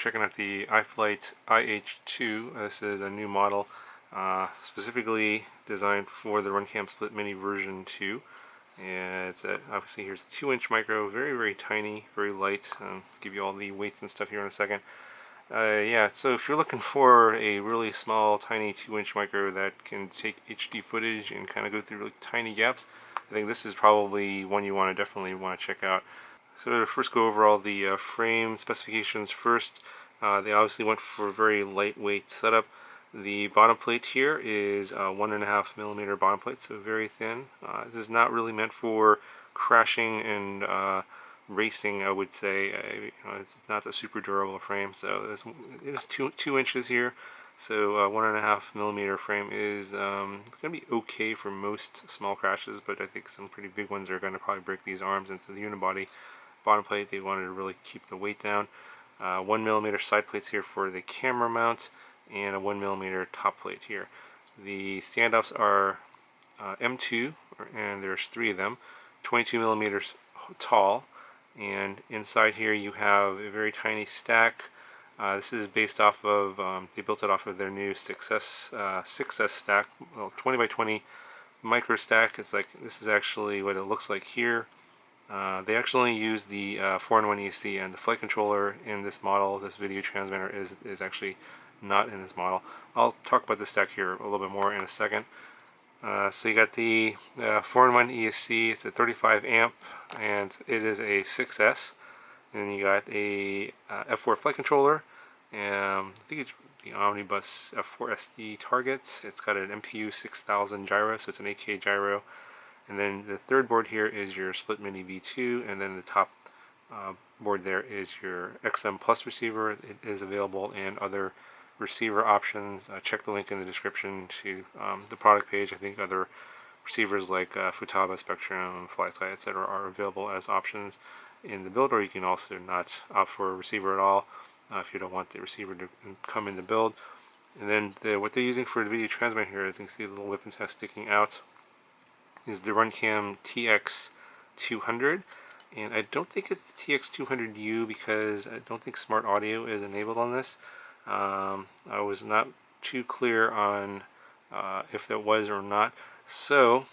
checking out the iFlight iH2. This is a new model specifically designed for the RunCam Split Mini version 2. And it's obviously here's a 2-inch micro, very tiny, very light. Give you all the weights and stuff here in a second. Yeah, so if you're looking for a really small, tiny 2-inch micro that can take HD footage and kind of go through really tiny gaps, I think this is probably one you definitely want to check out. So to first go over all the frame specifications first, they obviously went for a very lightweight setup. The bottom plate here is 1.5mm bottom plate, so very thin. This is not really meant for crashing and racing, I would say. It's not a super durable frame, so it is 2 inches here. So 1.5mm frame is going to be okay for most small crashes, but I think some pretty big ones are going to probably break these arms into the unibody. Bottom plate, they wanted to really keep the weight down. 1mm side plates here for the camera mount, and a 1mm top plate here. The standoffs are M2, and there's 3 of them, 22mm tall, and inside here you have a very tiny stack. This is based off of, they built it off of their new 6S stack, well, 20 by 20 micro stack. It's like, this is actually what it looks like here. They actually use the 4-in-1 ESC, and the flight controller in this model, this video transmitter, is actually not in this model. I'll talk about this stack here a little bit more in a second. So you got the 4-in-1 ESC, it's a 35 amp, and it is a 6S. And then you got a F4 flight controller, and I think it's the Omnibus F4 SD target. It's got an MPU 6000 gyro, so it's an 8K gyro. And then the third board here is your Split Mini V2, and then the top board there is your XM Plus receiver. It is available in other receiver options. Check the link in the description to the product page. I think other receivers like Futaba, Spectrum, FlySky, etc. are available as options in the build, or you can also not opt for a receiver at all if you don't want the receiver to come in the build. And then what they're using for the video transmitter here, as you can see the little weapon test sticking out, is the RunCam TX200, and I don't think it's the TX200U because I don't think smart audio is enabled on this. I was not too clear on if that was or not. So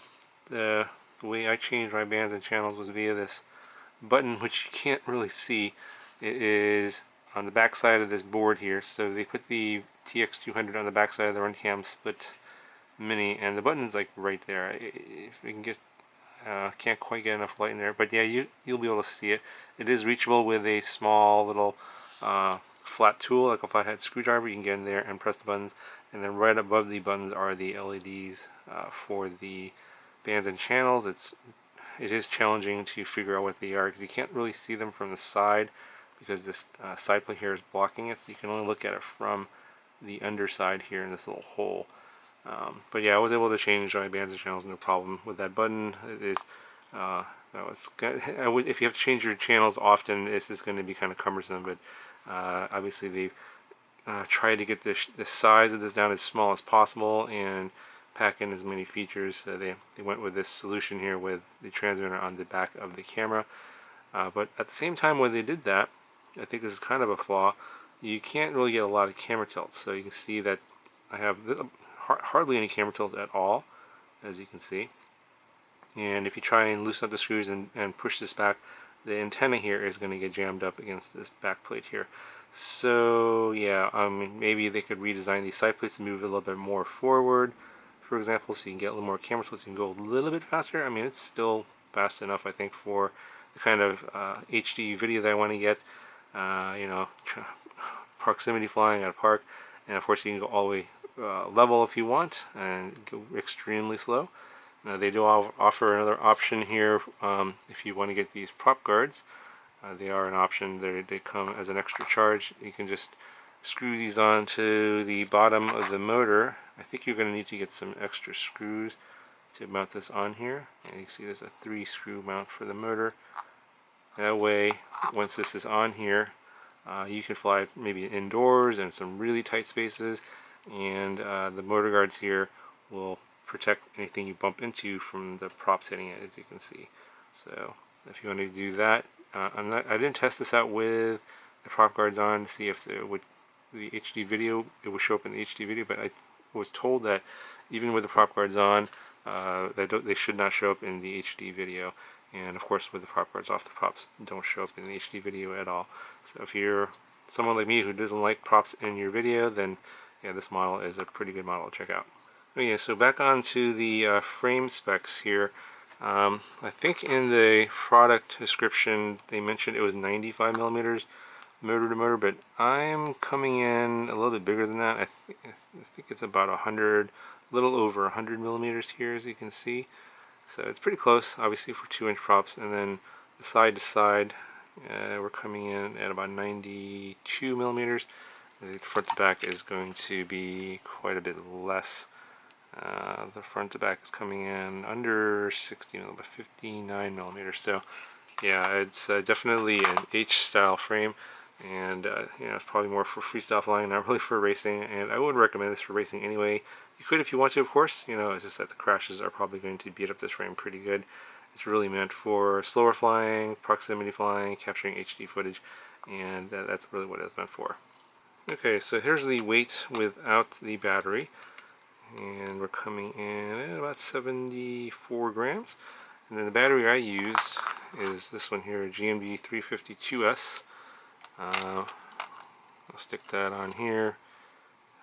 the way I changed my bands and channels was via this button, which you can't really see. It is on the back side of this board here. So they put the TX200 on the back side of the RunCam Split Mini, and the button's like right there. If we can get, can't quite get enough light in there, but yeah, you'll be able to see it. It is reachable with a small little flat tool, like a flathead screwdriver. You can get in there and press the buttons, and then right above the buttons are the LEDs for the bands and channels. It is challenging to figure out what they are because you can't really see them from the side because this side plate here is blocking it, so you can only look at it from the underside here in this little hole. But yeah, I was able to change my bands and channels, no problem with that button. It is, if you have to change your channels often, this is going to be kind of cumbersome, but obviously they tried to get the size of this down as small as possible and pack in as many features. So they went with this solution here with the transmitter on the back of the camera. But at the same time, when they did that, I think this is kind of a flaw. You can't really get a lot of camera tilt. So you can see that I have hardly any camera tilt at all, as you can see. And if you try and loosen up the screws and push this back, the antenna here is going to get jammed up against this back plate here. So yeah, maybe they could redesign these side plates and move it a little bit more forward, for example, so you can get a little more camera tilt, so you can go a little bit faster. I mean, it's still fast enough, I think, for the kind of HD video that I want to get. You know, proximity flying at a park, and of course you can go all the way level if you want and go extremely slow. Now they do offer another option here if you want to get these prop guards. They are an option. They come as an extra charge. You can just screw these onto the bottom of the motor. I think you're going to need to get some extra screws to mount this on here. And you can see there's a 3-screw mount for the motor. That way, once this is on here, you can fly maybe indoors in some really tight spaces, and the motor guards here will protect anything you bump into from the props hitting it, as you can see. So if you want to do that, I didn't test this out with the prop guards on to see if the HD video, it would show up in the HD video, but I was told that even with the prop guards on, they should not show up in the HD video. And of course, with the prop guards off, the props don't show up in the HD video at all. So if you're someone like me who doesn't like props in your video, then yeah, this model is a pretty good model to check out. Okay, so back on to the frame specs here. I think in the product description they mentioned it was 95 millimeters motor to motor, but I'm coming in a little bit bigger than that. I think it's about 100, a little over 100 millimeters here, as you can see. So it's pretty close, obviously, for 2-inch props. And then the side to side, we're coming in at about 92 millimeters. The front to back is going to be quite a bit less. The front to back is coming in under 60 millimeters, 59 millimeters. So yeah, it's definitely an H-style frame, and you know, it's probably more for freestyle flying, not really for racing. And I wouldn't recommend this for racing anyway. You could if you want to, of course. You know, it's just that the crashes are probably going to beat up this frame pretty good. It's really meant for slower flying, proximity flying, capturing HD footage, and that's really what it's meant for. Okay, so here's the weight without the battery, and we're coming in at about 74 grams. And then the battery I use is this one here, GMD 352S. I'll stick that on here.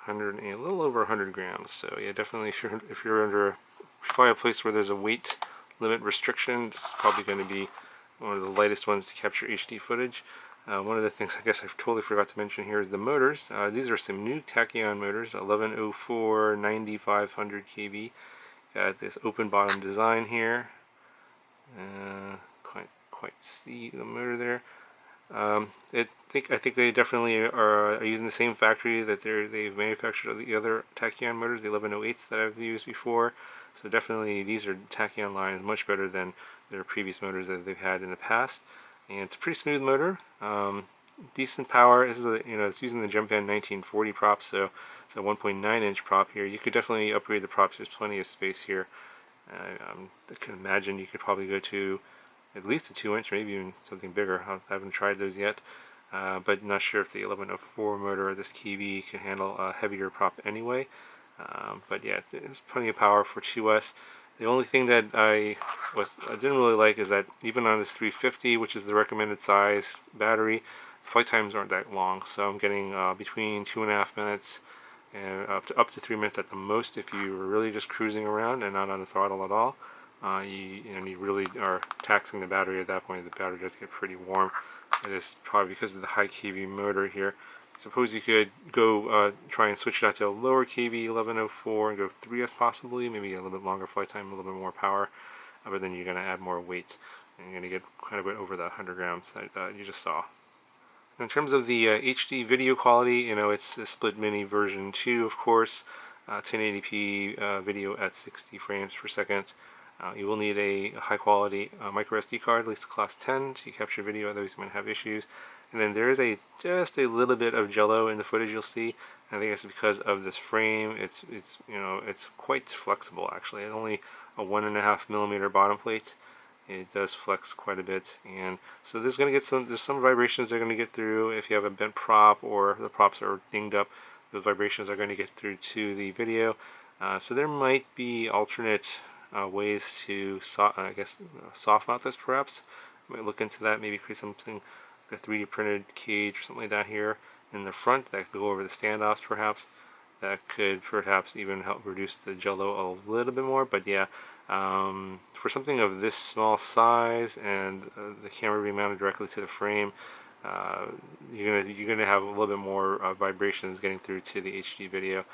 A little over 100 grams. So yeah, definitely if you're under, if you fly a place where there's a weight limit restriction, this is probably going to be one of the lightest ones to capture HD footage. One of the things I guess I totally forgot to mention here is the motors. These are some new Tachyon motors, 1104 9500 kV. Got this open bottom design here. Quite see the motor there. I think they definitely are using the same factory that they've manufactured the other Tachyon motors, the 1108s that I've used before. So definitely these are Tachyon lines, much better than their previous motors that they've had in the past. And it's a pretty smooth motor, decent power. This is it's using the Gemfan 1940 prop, so it's a 1.9-inch prop here. You could definitely upgrade the props. There's plenty of space here. I can imagine you could probably go to at least a 2-inch, maybe even something bigger. I haven't tried those yet, but not sure if the 1104 motor or this KV can handle a heavier prop anyway. But yeah, there's plenty of power for 2S. The only thing that I didn't really like is that even on this 350, which is the recommended size battery, flight times aren't that long. So I'm getting between 2.5 minutes and up to 3 minutes at the most if you were really just cruising around and not on the throttle at all. You really are taxing the battery at that point. The battery does get pretty warm. It is probably because of the high kV motor here. Suppose you could go try and switch it out to a lower kV 1104 and go 3S possibly, maybe a little bit longer flight time, a little bit more power, but then you're going to add more weight and you're going to get quite a bit over that 100 grams that you just saw. In terms of the HD video quality, it's a split mini version 2, of course, 1080p video at 60 frames per second. You will need a high quality micro SD card, at least class 10, to capture video, otherwise you might have issues. And then there is just a little bit of jello in the footage you'll see. I think it's because of this frame. It's quite flexible actually. It's only a 1.5 millimeter bottom plate. It does flex quite a bit, and so there's going to get there's some vibrations they're going to get through if you have a bent prop or the props are dinged up. Those vibrations are going to get through to the video. So there might be alternate ways to soft mount this perhaps. I might look into that, maybe create something like a 3D printed cage or something like that here in the front that could go over the standoffs perhaps. That could perhaps even help reduce the jello a little bit more, but yeah, for something of this small size and the camera being mounted directly to the frame, you're gonna have a little bit more vibrations getting through to the HD video.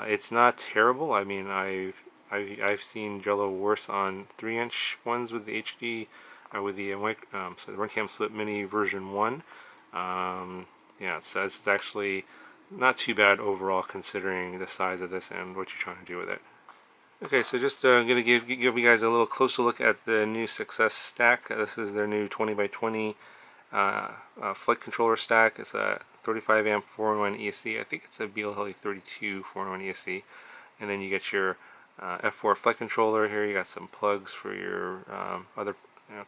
It's not terrible. I mean, I've seen jello worse on 3-inch ones with the HD, with the so the RunCam Split Mini version 1. Yeah, so it's actually not too bad overall considering the size of this and what you're trying to do with it. Okay, so just going to give you guys a little closer look at the new Success stack. This is their new 20x20 flight controller stack. It's a 35 amp 4-in-1 ESC. I think it's a BLH32 4-in-1 ESC. And then you get your F4 flight controller here. You got some plugs for your other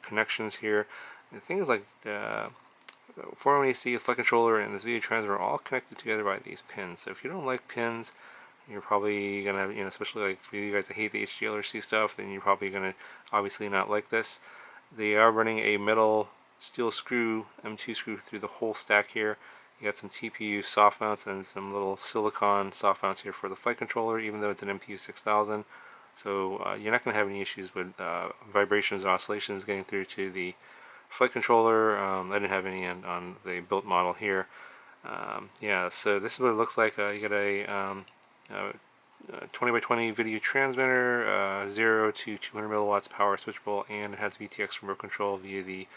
connections here. And things like 401 AC, the flight controller, and this video transmitter are all connected together by these pins. So if you don't like pins, you're probably gonna, especially like for you guys that hate the HDLRC stuff, then you're probably gonna obviously not like this. They are running a metal steel screw, M2 screw through the whole stack here. You got some TPU soft mounts and some little silicon soft mounts here for the flight controller, even though it's an MPU 6000. So you're not going to have any issues with vibrations or oscillations getting through to the flight controller. I didn't have any on the built model here. Yeah, so this is what it looks like. You got a 20 by 20 video transmitter, 0 to 200 milliwatts power switchable, and it has VTX remote control via the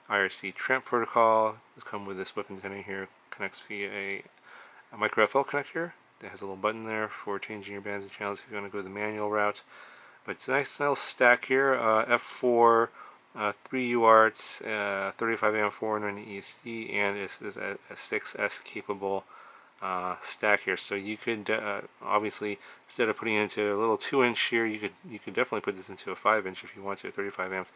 IRC Tramp protocol. It's come with this whip antenna here, connects via a micro FL connector. It has a little button there for changing your bands and channels if you want to go the manual route. But it's a nice little stack here, F4, 3 UARTs, 35 AM 490 ESD, and this is a 6S capable stack here. So you could obviously, instead of putting it into a little 2-inch here, you could definitely put this into a 5-inch if you want to, 35 amps.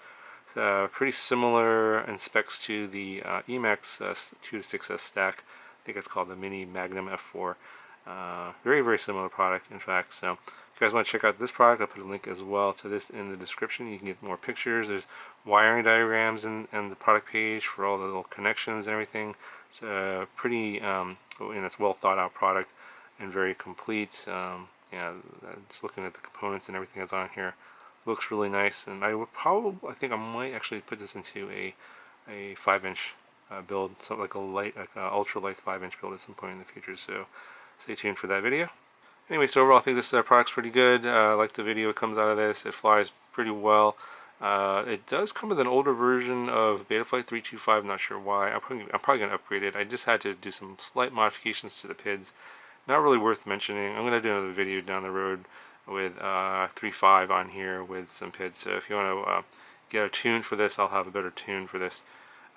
It's pretty similar in specs to the Emax 2 to 6S stack. I think it's called the Mini Magnum F4. Very, very similar product, in fact. So if you guys want to check out this product, I'll put a link as well to this in the description. You can get more pictures. There's wiring diagrams in the product page for all the little connections and everything. It's a pretty, it's well thought out product and very complete. Yeah, just looking at the components and everything that's on here, looks really nice. And I think I might actually put this into a 5-inch build, something like a ultra light 5-inch build at some point in the future. So stay tuned for that video. Anyway, so overall I think this product's pretty good. I like the video it comes out of this. It flies pretty well. It does come with an older version of Betaflight 325, not sure why. I'm probably going to upgrade it. I just had to do some slight modifications to the PIDs. Not really worth mentioning. I'm going to do another video down the road with 3.5 on here with some PIDs. So if you want to get a tune for this, I'll have a better tune for this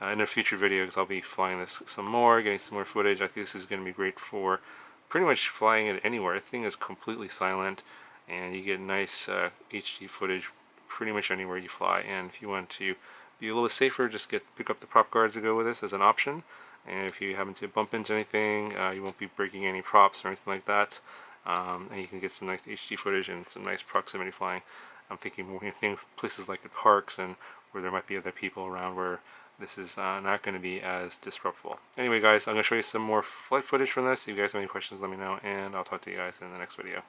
in a future video, because I'll be flying this some more, getting some more footage. I think this is going to be great for pretty much flying it anywhere. The thing is completely silent, and you get nice HD footage pretty much anywhere you fly. And if you want to be a little bit safer, just pick up the prop guards to go with this as an option. And if you happen to bump into anything, you won't be breaking any props or anything like that. And you can get some nice HD footage and some nice proximity flying. I'm thinking more things, places like at parks and where there might be other people around, where this is not going to be as disruptful. Anyway guys, I'm going to show you some more flight footage from this. If you guys have any questions, let me know, and I'll talk to you guys in the next video.